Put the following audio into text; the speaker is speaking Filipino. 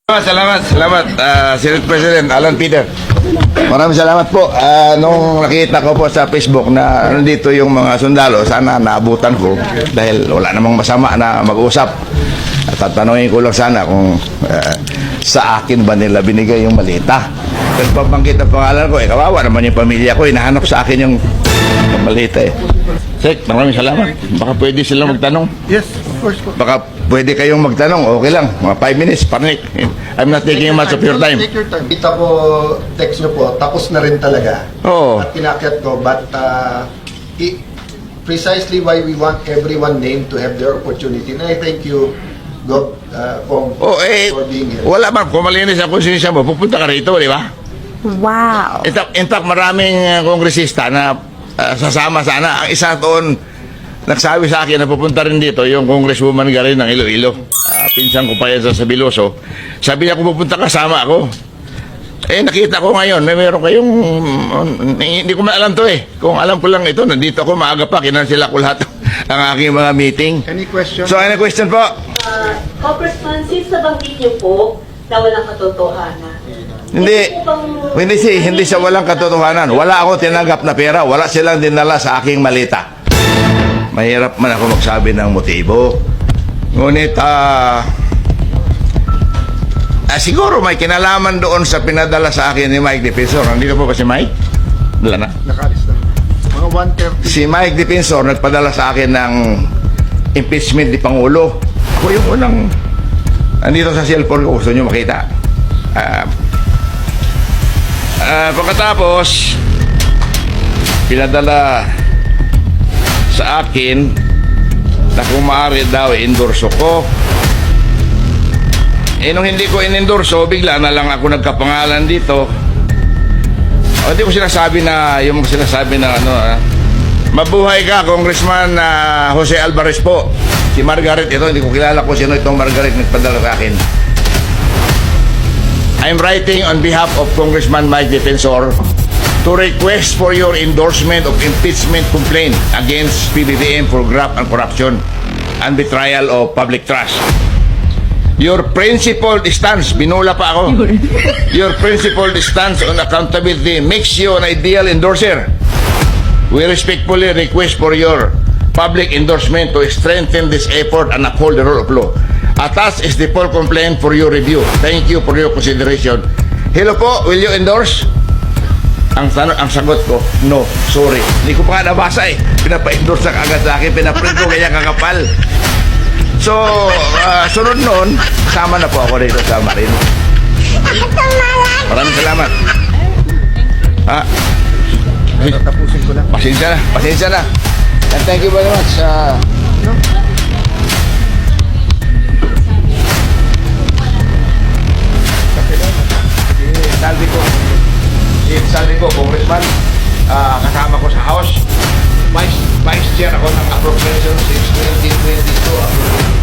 Salamat, Senate President Alan Peter. Maraming salamat po. Nung nakita ko po sa Facebook na nandito yung mga sundalo, sana naabutan ko dahil wala namang masama na mag-usap. Tatanungin ko lang sana kung sa akin ba nila binigay yung malita. Kasi pagbanggit ang pangalan ko, kawawa naman yung pamilya ko, hinahanap sa akin yung malita eh. Sek, maraming salamat. Baka pwede silang magtanong. Yes, of course po. Baka pwede kayong magtanong, okay lang. Mga 5 minutes, panic. I'm not taking much of your time. Take your time. Kita ko, text nyo po, tapos na rin talaga. Oo. At pinakyat ko, but precisely why we want everyone named to have their opportunity. And I thank you, Gov, Oh, for being here. wala man. Kung malinis ang konsensya mo, pupunta ka rito, di ba? Wow. In fact, maraming kongresista na sasama sana. Ang isa doon, nagsabi sa akin na pupunta rin dito yung Congresswoman Garin ng Iloilo. Pinsan ko pa yan sa Sabiloso. Sabi niya, kung pupunta kasama ako. Eh, nakita ko ngayon, meron kayong, hindi ko alam to eh. Kung alam ko lang ito, nandito ako maaga pa, kinansila ko lahat ang aking mga meeting. Any question? So, any question po? Congressman, since nabanggit niyo po na walang katotohanan, Hindi siya walang katotohanan. Wala ako tinanggap na pera. Wala silang dinala sa aking malita. Mahirap man ako magsabi ng motibo. Ngunit, siguro may kinalaman doon sa pinadala sa akin ni Mike Defensor. Nandito po ba si Mike? Wala na. Nakalis na. Mga 1:30. Si Mike Defensor nagpadala sa akin ng impeachment ni Pangulo. Ako yung unang nandito sa cellphone ko. Gusto nyo makita. Pagkatapos pinadala sa akin na kung maaari daw i-endorso ko. Nung hindi ko in-endorso, bigla na lang ako nagkapangalan dito. Hindi ko sinasabi na yung sinasabi na mabuhay ka, Congressman Jose Alvarez po. Si Margaret ito, hindi ko kilala kung sino itong Margaret nagpadala sa akin. I'm writing on behalf of Congressman Mike Defensor to request for your endorsement of impeachment complaint against PBBM for graft and corruption and betrayal of public trust. Your principled stance, binula pa ako. Your principled stance on accountability makes you an ideal endorser. We respectfully request for your public endorsement to strengthen this effort and uphold the rule of law. Attached is the full complaint for your review. Thank you for your consideration. Hello po, will you endorse? Ang sagot ko, no, sorry. Hindi ko pa nga nabasa eh. Pinapa-endorse na kaagad sa akin, pinaprint ko kaya kakapal. So, sunod noon, kasama na po ako dito sa Marino. Maraming salamat. Tapusin ko lang. Pasensya na. And thank you very much. Salvi ko, Congressman, kasama ko sa House. Vice Chair ako ng Appropriations since 2022.